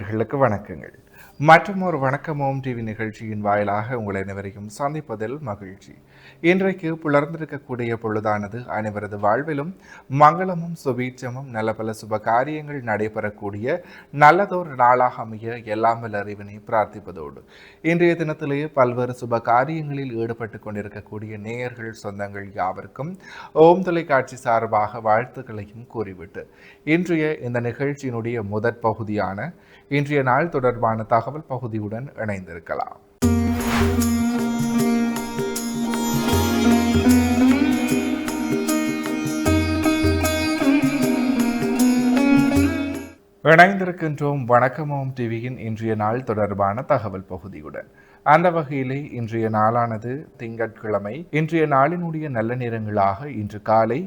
நேயர்களுக்கு வணக்கங்கள். மற்றும் ஒரு வணக்கம் ஓம் டிவி நிகழ்ச்சியின் வாயிலாக உங்களை அனைவரையும் சந்திப்பதில் மகிழ்ச்சி. இன்றைக்கு புலர்ந்திருக்கக்கூடிய பொழுதானது அனைவரது வாழ்விலும் மங்களமும் சுபீட்சமும் நல்ல பல சுப காரியங்கள் நடைபெறக்கூடிய நல்லதொரு நாளாக அமைய எல்லாம் வல்ல இறைவனை பிரார்த்திப்பதோடு இன்றைய தினத்திலேயே பல்வேறு சுப காரியங்களில் ஈடுபட்டு கொண்டிருக்கக்கூடிய நேயர்கள் சொந்தங்கள் யாவருக்கும் ஓம் தொலைக்காட்சி சார்பாக வாழ்த்துக்களையும் கூறிவிட்டு இன்றைய இந்த நிகழ்ச்சியினுடைய முதற் பகுதியான இன்றைய நாள் தொடர்பான தகவல் பகுதியுடன் இணைந்திருக்கலாம். இணைந்திருக்கின்றோம் வணக்கமோம் டிவியின் இன்றைய நாள் தொடர்பான தகவல் பகுதியுடன். அந்த வகையிலே இன்றைய நாளானது திங்கட்கிழமை. இன்றைய நாளினுடைய நல்ல நேரங்களாக இன்று காலை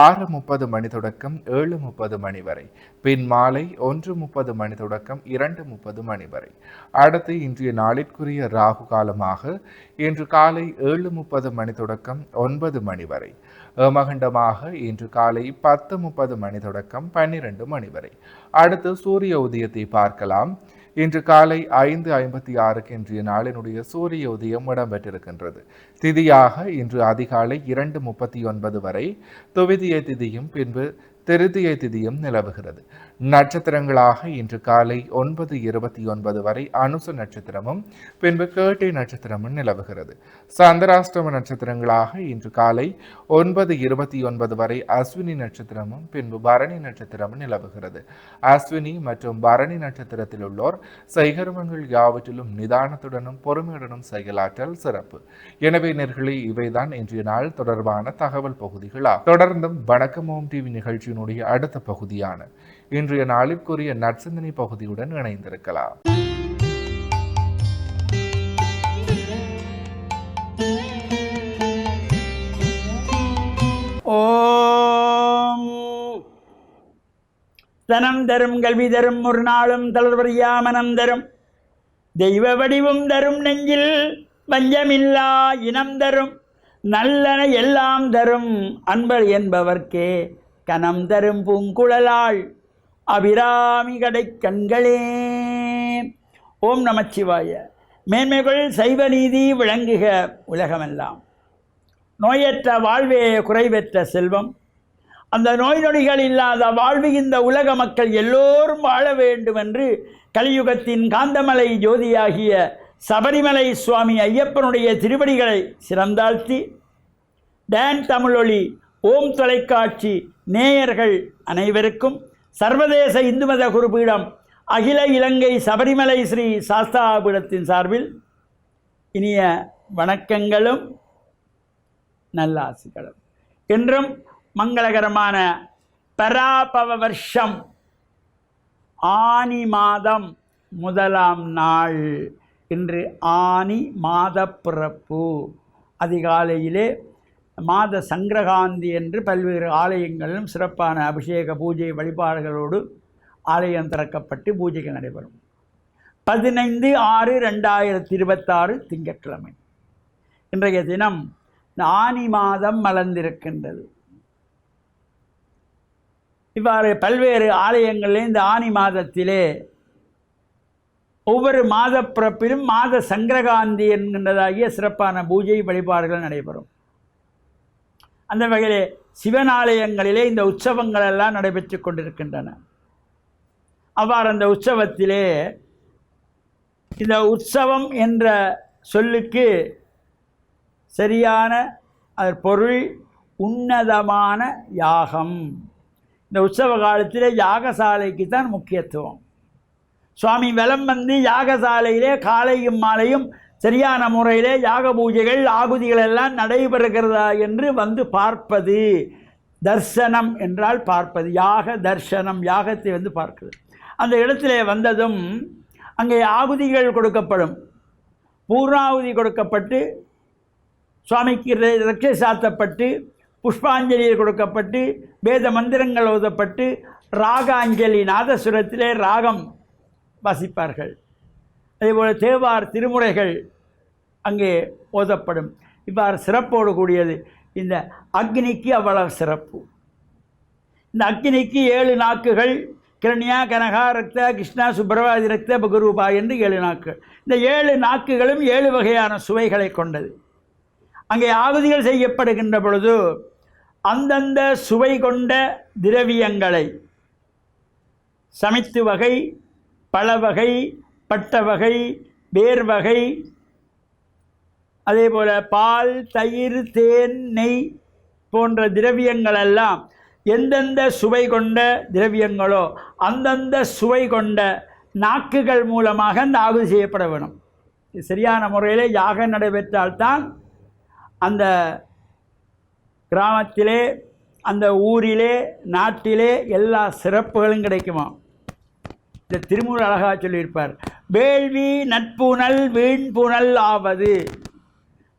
6:30 மணி தொடக்கம் 7:30 மணி வரை, பின் மாலை 1:30 மணி தொடக்கம் 2:30 மணி வரை. அடுத்து இன்றைய நாளிற்குரிய ராகு காலமாக இன்று காலை 7:30 மணி தொடக்கம் 9 மணி வரை, மகண்டமாக இன்று காலை 10:30 மணி தொடக்கம் 12 மணி வரை. அடுத்து சூரிய உதயத்தை பார்க்கலாம். இன்று காலை 5:56 இன்றைய நாளினுடைய சூரிய உதயம் இடம்பெற்றிருக்கின்றது. திதியாக இன்று அதிகாலை 2:39 வரை துவிதிய திதியும் பின்பு திருதிய திதியும் நிலவுகிறது. நட்சத்திரங்களாக இன்று காலை 9:29 வரை அனுச நட்சத்திரமும் பின்பு கேட்டை நட்சத்திரமும் நிலவுகிறது. சந்திராஷ்டம நட்சத்திரங்களாக இன்று காலை 9:29 வரை அஸ்வினி நட்சத்திரமும் பின்பு பரணி நட்சத்திரமும் நிலவுகிறது. அஸ்வினி மற்றும் பரணி நட்சத்திரத்தில் உள்ளோர் செய்கர்மங்கள் யாவற்றிலும் நிதானத்துடனும் பொறுமையுடனும் செயலாற்றல் சிறப்பு. எனவே நேர்களே, இவைதான் இன்றைய நாள் தொடர்பான தகவல் பகுதிகளாகும். தொடர்ந்தும் வணக்கம் ஓம் டிவி நிகழ்ச்சியினுடைய அடுத்த பகுதியான இன்றைய நாளிற்குரிய நற்சிந்தனை பகுதியுடன் இணைந்திருக்கலாம். ஓம் தனம் தரும் கல்வி தரும் ஒரு நாளும் தளர்வறியா மனம் தரும் தெய்வ வடிவும் தரும் நெஞ்சில் வஞ்சமில்லா இனம் தரும் நல்லன எல்லாம் தரும் அன்பர் என்பவர்க்கே கனம் தரும் பூங்குழலாள் அபிராமி கடை கண்களே. ஓம் நமச்சிவாய. மேன்மைகள் சைவ நீதி விளங்குக உலகமெல்லாம். நோயற்ற வாழ்வே குறைவற்ற செல்வம். அந்த நோய் நொடிகள் இல்லாத வாழ்வு இந்த உலக மக்கள் எல்லோரும் வாழ வேண்டும் என்று கலியுகத்தின் காந்தமலை ஜோதியாகிய சபரிமலை சுவாமி ஐயப்பனுடைய திருவடிகளை சிறந்தாழ்த்தி டான் தமிழொலி ஓம் தொலைக்காட்சி நேயர்கள் அனைவருக்கும் சர்வதேச இந்து மத குருபீடம் அகில இலங்கை சபரிமலை ஸ்ரீ சாஸ்தாபீடத்தின் சார்பில் இனிய வணக்கங்களும் நல்லாசிகளும். என்றும் மங்களகரமான பராபவ வருஷம் ஆனி மாதம் 1ஆம் நாள். இன்று ஆனி மாத பிறப்பு. அதிகாலையிலே மாத சங்கிரகாந்தி என்று பல்வேறு ஆலயங்களிலும் சிறப்பான அபிஷேக பூஜை வழிபாடுகளோடு ஆலயம் திறக்கப்பட்டு பூஜைகள் நடைபெறும். 15/6/2026 திங்கட்கிழமை. இன்றைய தினம் ஆனி மாதம் மலர்ந்திருக்கின்றது. இவ்வாறு பல்வேறு ஆலயங்களில் இந்த ஆனி மாதத்திலே ஒவ்வொரு மாத பிறப்பிலும் மாத சங்கிரகாந்தி என்கின்றதாகிய சிறப்பான பூஜை வழிபாடுகள் நடைபெறும். அந்த வகையிலே சிவனாலயங்களிலே இந்த உற்சவங்கள் எல்லாம் நடைபெற்று கொண்டிருக்கின்றன. அவ்வாறு அந்த உற்சவத்திலே இந்த உற்சவம் என்ற சொல்லுக்கு சரியான பொருள் உன்னதமான யாகம். இந்த உற்சவ காலத்திலே யாகசாலைக்கு தான் முக்கியத்துவம். சுவாமி வலம் வந்து யாகசாலையிலே காலையும் மாலையும் சரியான முறையிலே யாக பூஜைகள் ஆகுதிகள் எல்லாம் நடைபெறுகிறதா என்று வந்து பார்ப்பது. தர்சனம் என்றால் பார்ப்பது. யாக தர்சனம், யாகத்தை வந்து பார்க்கிறது. அந்த இடத்திலே வந்ததும் அங்கே ஆகுதிகள் கொடுக்கப்படும். பூர்ணாகுதி கொடுக்கப்பட்டு சுவாமிக்கு ரட்சை சாத்தப்பட்டு புஷ்பாஞ்சலியில் கொடுக்கப்பட்டு வேத மந்திரங்கள் ஓதப்பட்டு ராகாஞ்சலி நாதசுரத்திலே ராகம் வாசிப்பார்கள். அதேபோல் தேவார் திருமுறைகள் அங்கே ஓதப்படும். இவ்வாறு சிறப்போடு கூடியது. இந்த அக்னிக்கு அவ்வளவு சிறப்பு. இந்த அக்னிக்கு 7 நாக்குகள், கிரண்யா, கனகா, ரக்தா, கிருஷ்ணா, சுப்ரவாதி, ரக்த, பகுரூபா என்று 7 நாக்குகள். இந்த 7 நாக்குகளும் 7 வகையான சுவைகளை கொண்டது. அங்கே ஆகுதிகள் செய்யப்படுகின்ற பொழுது அந்தந்த சுவை கொண்ட திரவியங்களை சமைத்து வகை, பழ வகை, பட்ட வகை, வேர் வகை, அதே போல் பால், தயிர், தேன், நெய் போன்ற திரவியங்கள் எல்லாம் எந்தெந்த சுவை கொண்ட திரவியங்களோ அந்தந்த சுவை கொண்ட நாக்குகள் மூலமாக அந்த ஆகுதி செய்யப்பட வேணும். சரியான முறையில் யாகம் நடைபெற்றால்தான் அந்த கிராமத்திலே, அந்த ஊரிலே, நாட்டிலே எல்லா சிறப்புகளும் கிடைக்குமா. இந்த திருமூலர் அழகாக சொல்லியிருப்பார், வேள்வி நட்புணல் வீண்புணல் ஆவது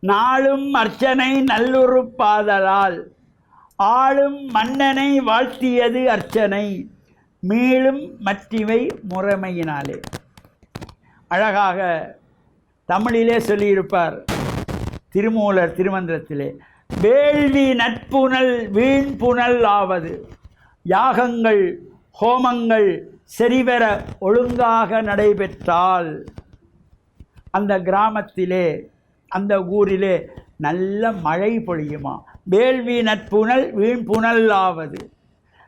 நாளும் அர்ச்சனை நல்லுறுப்பாதலால் ஆளும் மன்னனை வாழ்த்தியது அர்ச்சனை மீளும் மற்றிவை முறைமையினாலே. அழகாக தமிழிலே சொல்லியிருப்பார் திருமூலர் திருமந்திரத்திலே, வேள்வி நட்புணல் வீண்புணல் ஆவது, யாகங்கள் ஹோமங்கள் சரிவர ஒழுங்காக நடைபெற்றால் அந்த கிராமத்திலே, அந்த ஊரிலே நல்ல மழை பொழியுமா. வேள்வி நட்புணல் வீண்புணல் ஆவது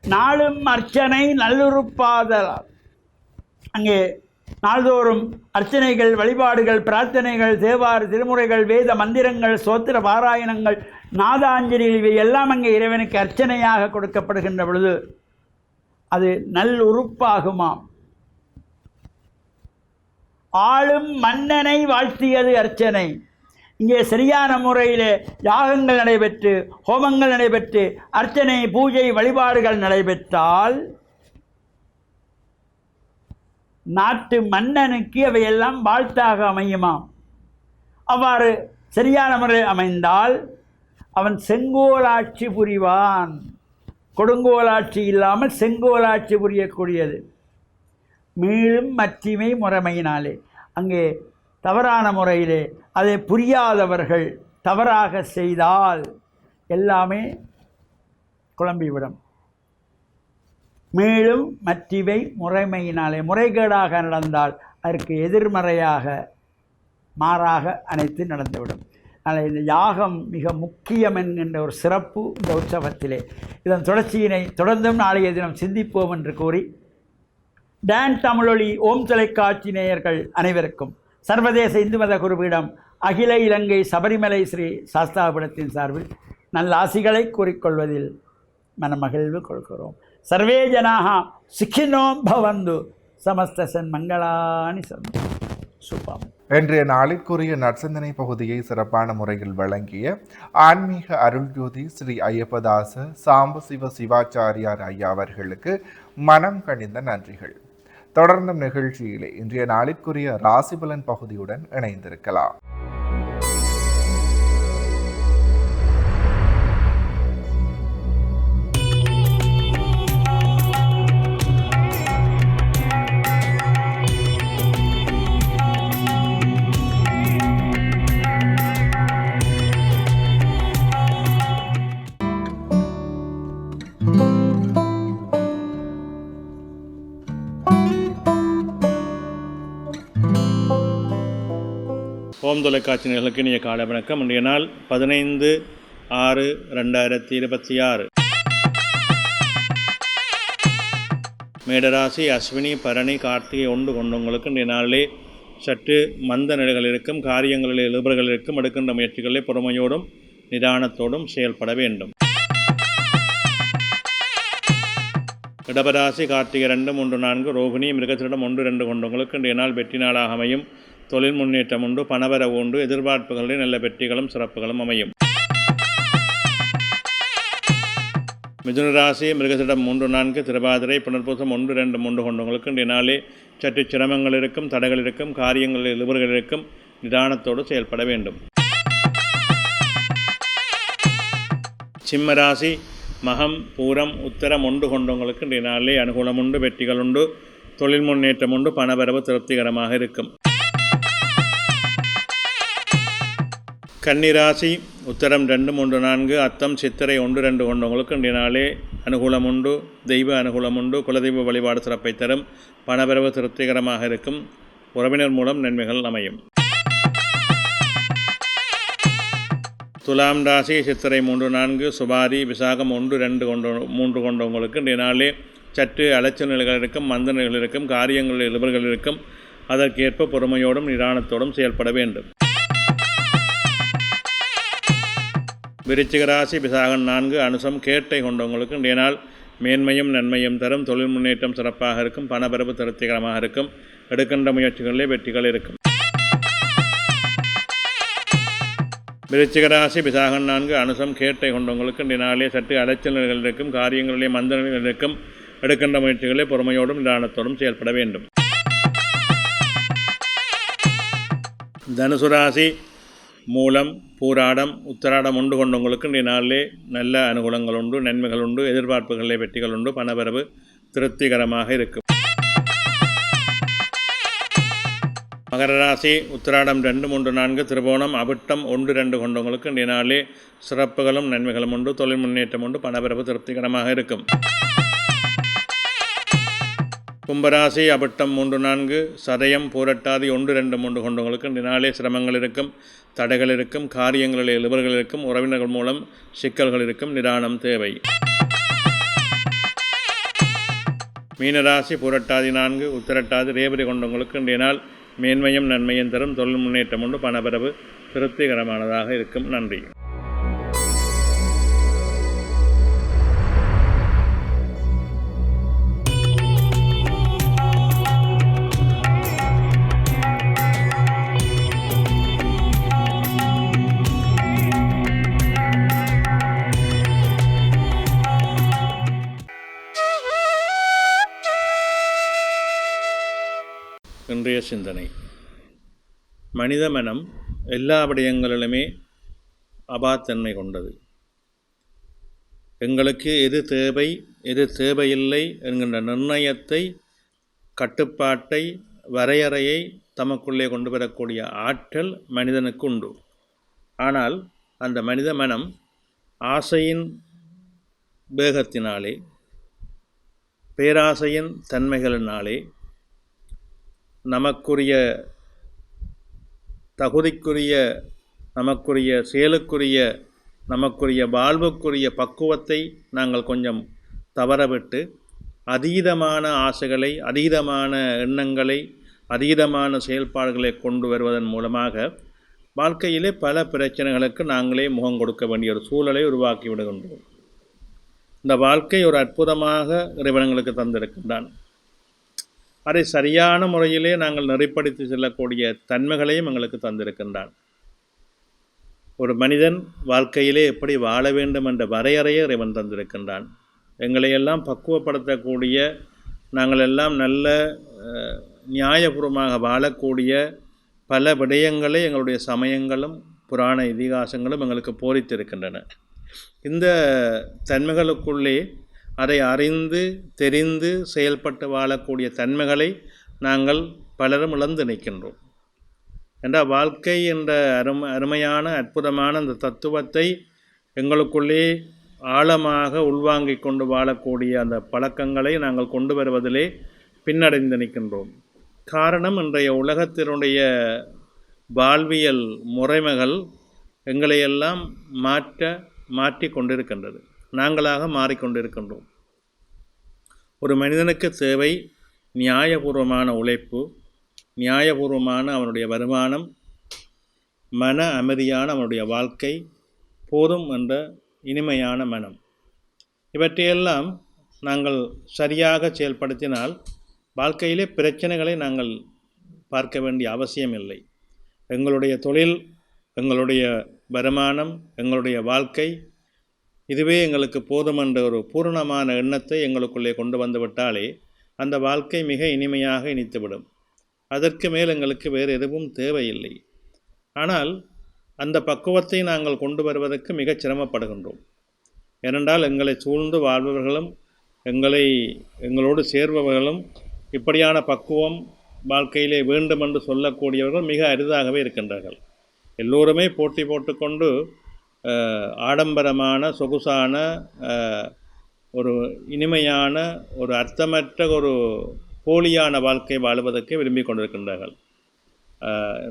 நாளும் அர்ச்சனை நல்லுறுப்பாதலால். அங்கே நாள்தோறும் அர்ச்சனைகள், வழிபாடுகள், பிரார்த்தனைகள், தேவாறு, திருமுறைகள், வேத மந்திரங்கள், சோத்திர பாராயணங்கள், நாதாஞ்சலிகள் இவை எல்லாம் அங்கே இறைவனுக்கு அர்ச்சனையாக கொடுக்கப்படுகின்ற பொழுது அது நல்லுறுப்பாகுமாம். ஆளும் மன்னனை வாழ்த்தியது அர்ச்சனை. இங்கே சரியான முறையில் யாகங்கள் நடைபெற்று, ஹோமங்கள் நடைபெற்று, அர்ச்சனை, பூஜை, வழிபாடுகள் நடைபெற்றால் நாட்டு மன்னனுக்கு அவையெல்லாம் வாழ்த்தாக அமையுமாம். அவ்வாறு சரியான முறையில் அமைந்தால் அவன் செங்கோலாட்சி புரிவான். கொடுங்கோலாட்சி இல்லாமல் செங்கோலாட்சி புரியக்கூடியது. மீளும் மற்றிமை முறைமையினாலே. அங்கே தவறான முறையிலே அதை புரியாதவர்கள் தவறாக செய்தால் எல்லாமே குழம்பிவிடும். மேலும் மற்றிவை முறைமையினாலே, முறைகேடாக நடந்தால் அதற்கு எதிர்மறையாக மாறாக அனைத்து நடந்துவிடும். அதனால் இந்த யாகம் மிக முக்கியம் என்கின்ற ஒரு சிறப்பு இந்த உற்சவத்திலே. இதன் தொடர்ச்சியினை தொடர்ந்தும் நாளைய தினம் சிந்திப்போம் என்று கூறி, டான் தமிழொலி ஓம் தொலைக்காட்சி நேயர்கள் அனைவருக்கும் சர்வதேச இந்து மத குருபீடம் அகில இலங்கை சபரிமலை ஸ்ரீ சாஸ்தாபீடத்தின் சார்பில் நல்ல ஆசிகளை கூறிக்கொள்வதில் மனமகிழ்வு கொள்கிறோம். சர்வே ஜனாக சுகினோம் பவந்து சமஸ்த சன்மங்களானி சந்து. சுபம். இன்றைய நாளிற்குரிய நற்சிந்தனை பகுதியை சிறப்பான முறையில் வழங்கிய ஆன்மீக அருள்ஜோதி ஸ்ரீ ஐயப்பதாச சாம்பசிவ சிவாச்சாரியார் ஐயா அவர்களுக்கு மனம் கனிந்த நன்றிகள். தொடர்ந்தும் நிகழ்ச்சியிலே இன்றைய நாளிற்குரிய ராசிபலன் பகுதியுடன் இணைந்திருக்கலாம். ஓம் தொலைக்காட்சி நேயர்களுக்கு இனிய காலை வணக்கம். இன்றைய நாள் 15/6/2026. மேடராசி, அஸ்வினி, பரணி, கார்த்திகை ஒன்று கொண்டவங்களுக்கு இன்றைய நாளிலே சற்று மந்த நிலைகள் இருக்கும். காரியங்களில் இழுபறிகள் இருக்கும். எடுக்கின்ற முயற்சிகளிலே பொறுமையோடும் நிதானத்தோடும் செயல்பட வேண்டும். இடபராசி, கார்த்திகை 2, 3, 4, ரோகிணி, மிருகத்திடம் 1, 2 கொண்டவங்களுக்கு இன்றைய நாள் வெற்றி நாளாக அமையும். தொழில் முன்னேற்றம் உண்டு. பணவரவு உண்டு. எதிர்பார்ப்புகளில் நல்ல வெற்றிகளும் சிறப்புகளும் அமையும். மிதுனராசி, மிருகத்திடம் 3, 4, திருவாதிரை, புனர்பூசம் 1, 2, 3 கொண்டவங்களுக்கு இன்றைய நாளே சற்று சிரமங்கள் இருக்கும். தடைகள் இருக்கும். காரியங்களில் இழுபறிகள் இருக்கும். நிதானத்தோடு செயல்பட வேண்டும். சிம்மராசி, மகம், பூரம், உத்தரம் 1 கொண்டவங்களுக்கு இன்றைய நாளிலே அனுகூலம் உண்டு. வெற்றிகள் உண்டு. தொழில் முன்னேற்றம் உண்டு. பணவரவு திருப்திகரமாக இருக்கும். கன்னிராசி, உத்தரம் 2, 3, 4, அத்தம் சித்திரை 1, 2 கொண்டவங்களுக்கு இன்றைய நாளே அனுகூலம் உண்டு, தெய்வ அனுகூலம் உண்டு, குலதெய்வ வழிபாடு சிறப்பை தரும், பணபரவு திருப்திகரமாக இருக்கும், உறவினர் மூலம் நன்மைகள் அமையும். துலாம் ராசி சித்திரை 3, 4, சுபாரி விசாகம் 1, 2 3 கொண்டவங்களுக்கு இன்றைய நாளே சற்று அலைச்சல் நிலைகள் இருக்கும், மந்த நிலைகள் இருக்கும், காரியங்களில் இழுபர்கள் இருக்கும். அதற்கேற்ப பொறுமையோடும் நிதானத்தோடும் செயல்பட வேண்டும். விருச்சிக ராசி விசாகம் 4, அனுசம் கேட்டை கொண்டவங்களுக்கு இன்றைய நாள் மேன்மையும் நன்மையும் தரும், தொழில் முன்னேற்றம் சிறப்பாக இருக்கும், பணபரப்பு திருப்திகரமாக இருக்கும், எடுக்கின்ற முயற்சிகளிலே வெற்றிகள் இருக்கும். விருச்சிக ராசி விசாகம் 4, அனுசம் கேட்டை கொண்டவங்களுக்கு இன்றைய நாளே சற்று அலைச்சல் நிலைகள் இருக்கும், காரியங்களிலே மந்த நிலைகள் இருக்கும், எடுக்கின்ற முயற்சிகளிலே பொறுமையோடும் நிதானத்தோடும் செயல்பட வேண்டும். தனுசு ராசி மூலம் பூராடம் உத்திராடம் 1 கொண்டவங்களுக்கு இன்றைய நாளிலே நல்ல அனுகூலங்கள் உண்டு, நன்மைகள் உண்டு, எதிர்பார்ப்புகளிலே வெற்றிகள் உண்டு, பணவரவு திருப்திகரமாக இருக்கும். மகர ராசி உத்திராடம் 2, 3, 4, திருவோணம் அவிட்டம் 1, 2 கொண்டவங்களுக்கு இன்றைய நாளிலே சிறப்புகளும் நன்மைகளும் உண்டு, தொழில் முன்னேற்றம் உண்டு, பணவரவு திருப்திகரமாக இருக்கும். கும்பராசி அவிட்டம் 3, 4, சதயம் பூரட்டாதி 1, 2, 3 கொண்டவங்களுக்கு இன்றைய நாளே சிரமங்கள் இருக்கும், தடைகள் இருக்கும், காரியங்களில் இழுபர்கள் இருக்கும், உறவினர்கள் மூலம் சிக்கல்கள் இருக்கும், நிதானம் தேவை. மீனராசி பூரட்டாதி 4, உத்திரட்டாதி ரேவதி கொண்டவங்களுக்கு இன்றைய நாள் மேன்மையும் நன்மையும் தரும், தொழில் முன்னேற்றம் உண்டு, பணபரவு திருப்திகரமானதாக இருக்கும். நன்றி. இன்றைய சிந்தனை. மனித மனம் எல்லா விடயங்களிலுமே அபாத்தன்மை கொண்டது. எங்களுக்கு எது தேவை எது தேவையில்லை என்கின்ற நிர்ணயத்தை, கட்டுப்பாட்டை, வரையறையை தமக்குள்ளே கொண்டு வரக்கூடிய ஆற்றல் மனிதனுக்கு உண்டு. ஆனால் அந்த மனித மனம் ஆசையின் வேகத்தினாலே, பேராசையின் தன்மைகளினாலே நமக்குரிய தகுதிக்குரிய, நமக்குரிய செயலுக்குரிய, நமக்குரிய வாழ்வுக்குரிய பக்குவத்தை நாங்கள் கொஞ்சம் தவறவிட்டு அதீதமான ஆசைகளை, அதீதமான எண்ணங்களை, அதீதமான செயல்பாடுகளை கொண்டு வருவதன் மூலமாக வாழ்க்கையிலே பல பிரச்சனைகளுக்கு நாங்களே முகம் கொடுக்க வேண்டிய ஒரு சூழலை உருவாக்கி விடுகின்றோம். இந்த வாழ்க்கை ஒரு அற்புதமாக இறைவனங்களுக்கு தந்திருக்கின்றான். அதை சரியான முறையிலே நாங்கள் நெறிப்படுத்தி செல்லக்கூடிய தன்மைகளையும் எங்களுக்கு தந்திருக்கின்றான். ஒரு மனிதன் வாழ்க்கையிலே எப்படி வாழ வேண்டும் என்ற வரையறையை இறைவன் தந்திருக்கின்றான். எங்களையெல்லாம் பக்குவப்படுத்தக்கூடிய, நாங்கள் எல்லாம் நல்ல நியாயபூர்வமாக வாழக்கூடிய பல விடயங்களை எங்களுடைய சமயங்களும் புராண இதிகாசங்களும் எங்களுக்கு போதித்திருக்கின்றன. இந்த தன்மைகளுக்குள்ளே அதை அறிந்து தெரிந்து செயல்பட்டு வாழக்கூடிய தன்மைகளை நாங்கள் பலரும் இழந்து நிற்கின்றோம். என்றால் வாழ்க்கை என்ற அருமையான அற்புதமான அந்த தத்துவத்தை எங்களுக்குள்ளே ஆழமாக உள்வாங்கிக் கொண்டு வாழக்கூடிய அந்த பழக்கங்களை நாங்கள் கொண்டு வருவதிலே பின்னடைந்து நிற்கின்றோம். காரணம், இன்றைய உலகத்தினுடைய வாழ்வியல் முறைமைகள் எங்களையெல்லாம் மாற்றி கொண்டிருக்கின்றது. நாங்களாக மாறிக்கொண்டிருக்கின்றோம். ஒரு மனிதனுக்கு தேவை நியாயபூர்வமான உழைப்பு, நியாயபூர்வமான அவனுடைய வருமானம், மன அமைதியான அவனுடைய வாழ்க்கை, போதும் என்ற இனிமையான மனம். இவற்றையெல்லாம் நாங்கள் சரியாக செயல்படுத்தினால் வாழ்க்கையிலே பிரச்சனைகளை நாங்கள் பார்க்க வேண்டிய அவசியம் இல்லை. எங்களுடைய தொழில், எங்களுடைய வருமானம், எங்களுடைய வாழ்க்கை, இதுவே எங்களுக்கு போதும் என்ற ஒரு பூரணமான எண்ணத்தை எங்களுக்குள்ளே கொண்டு வந்துவிட்டாலே அந்த வாழ்க்கை மிக இனிமையாக இனித்துவிடும். அதற்கு மேல் எங்களுக்கு வேறு எதுவும் தேவையில்லை. ஆனால் அந்த பக்குவத்தை நாங்கள் கொண்டு வருவதற்கு மிகச் சிரமப்படுகின்றோம். ஏனென்றால் எங்களை சூழ்ந்து வாழ்பவர்களும் எங்களோடு சேர்பவர்களும் இப்படியான பக்குவம் வாழ்க்கையிலே வேண்டும் என்று சொல்லக்கூடியவர்கள் மிக அரிதாகவே இருக்கின்றார்கள். எல்லோருமே போட்டி போட்டுக்கொண்டு ஆடம்பரமான சொகுசான ஒரு இனிமையான ஒரு அர்த்தமற்ற ஒரு போலியான வாழ்க்கை வாழ்வதற்கு விரும்பி கொண்டிருக்கின்றார்கள்.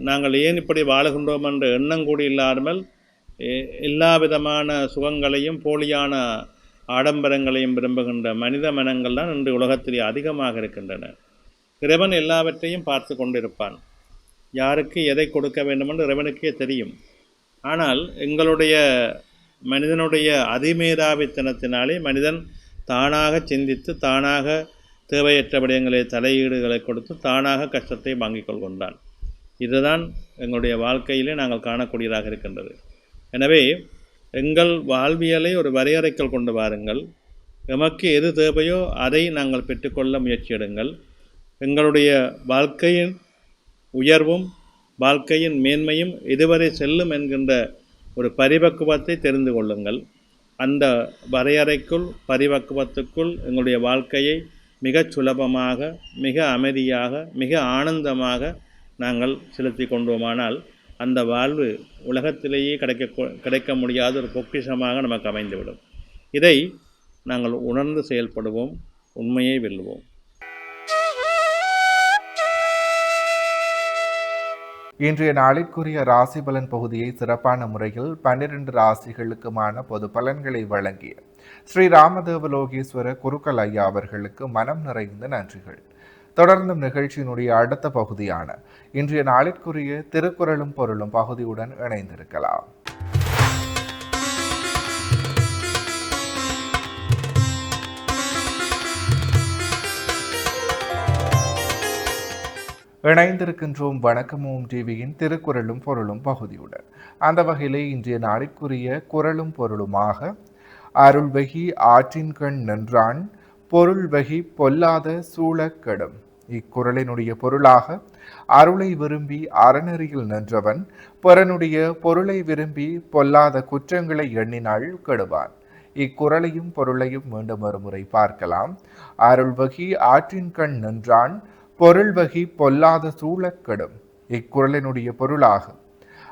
நாங்கள் ஏன் இப்படி வாழுகின்றோம் என்ற எண்ணம் கூட இல்லாமல் எல்லா விதமான சுகங்களையும் போலியான ஆடம்பரங்களையும் விரும்புகின்ற மனித மனங்கள் தான் இன்று உலகத்திலே அதிகமாக இருக்கின்றன. இறைவன் எல்லாவற்றையும் பார்த்து கொண்டிருப்பான். யாருக்கு எதை கொடுக்க வேண்டும் என்று இறைவனுக்கே தெரியும். ஆனால் எங்களுடைய மனிதனுடைய அதிமேதாவித்தனத்தினாலே மனிதன் தானாக சிந்தித்து தானாக தேவையற்ற விடயங்களை தலையீடுகளை கொடுத்து தானாக கஷ்டத்தை வாங்கிக் கொள்கின்றான். இதுதான் எங்களுடைய வாழ்க்கையிலே நாங்கள் காணக்கூடியதாக இருக்கின்றது. எனவே எங்கள் வாழ்வியலை ஒரு வரையறைக்குள் கொண்டு வாருங்கள். எமக்கு எது தேவையோ அதை நாங்கள் பெற்றுக்கொள்ள முயற்சியிடுங்கள். எங்களுடைய வாழ்க்கையின் உயர்வும் வாழ்க்கையின் மேன்மையும் இதுவரை செல்லும் என்கின்ற ஒரு பரிபக்குவத்தை தெரிந்து கொள்ளுங்கள். அந்த வரையறைக்குள் பரிபக்குவத்துக்குள் எங்களுடைய வாழ்க்கையை மிகச் சுலபமாக, மிக அமைதியாக, மிக ஆனந்தமாக நாங்கள் செலுத்தி கொண்டோமானால் அந்த வாழ்வு உலகத்திலேயே கிடைக்க முடியாத ஒரு பொக்கிஷமாக நமக்கு அமைந்துவிடும். இதை நாங்கள் உணர்ந்து செயல்படுவோம், உண்மையை வெல்லுவோம். இன்றைய நாளிற்குரிய ராசி பலன் பகுதியை சிறப்பான முறையில் 12 ராசிகளுக்குமான பொது பலன்களை வழங்கிய ஸ்ரீ ராமதேவலோகேஸ்வர குருக்கள் ஐயா அவர்களுக்கு மனம் நிறைந்த நன்றிகள். தொடர்ந்தும் நிகழ்ச்சியினுடைய அடுத்த பகுதியான இன்றைய நாளிற்குரிய திருக்குறளும் பொருளும் பகுதியுடன் இணைந்திருக்கலாம். இணைந்திருக்கின்றோம் வணக்கமும் டிவியின் திருக்குறளும் பொருளும் பகுதியுடன். அந்த வகையிலே இன்றைய நாளிற்குரிய குறளும் பொருளுமாக அருள்வகி ஆற்றின்கண் நின்றான் பொருள்வகி பொல்லாத சூழக்கெடும். இக்குறளினுடைய பொருளாக அருளை விரும்பி அறநெறியில் நின்றவன் பிறனுடைய பொருளை விரும்பி பொல்லாத குற்றங்களை எண்ணினாள் கெடுவான். இக்குறளையும் பொருளையும் மீண்டும் ஒரு முறை பார்க்கலாம். அருள்வகி ஆற்றின்கண் நின்றான் பொருள்வகி பொல்லாத சூழக்கெடும். இக்குறளினுடைய பொருளாக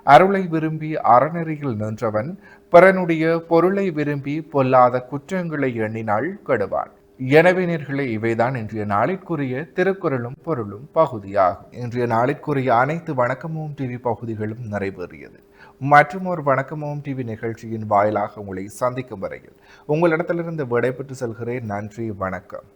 அருளை விரும்பி அறநெறியில் நின்றவன் பிறனுடைய பொருளை விரும்பி பொல்லாத குற்றங்களை எண்ணினாள் கெடுவான். எனவே நேர்களே, இவைதான் இன்றைய நாளிற்குரிய திருக்குறளும் பொருளும் பகுதியாகும். இன்றைய நாளிற்குரிய அனைத்து வணக்கமும் டிவி பகுதிகளும் நிறைவேறியது. மற்றும் ஒரு வணக்கமும் டிவி நிகழ்ச்சியின் வாயிலாக உங்களை சந்திக்கும் வரையில் உங்களிடத்திலிருந்து விடைபெற்று செல்கிறேன். நன்றி, வணக்கம்.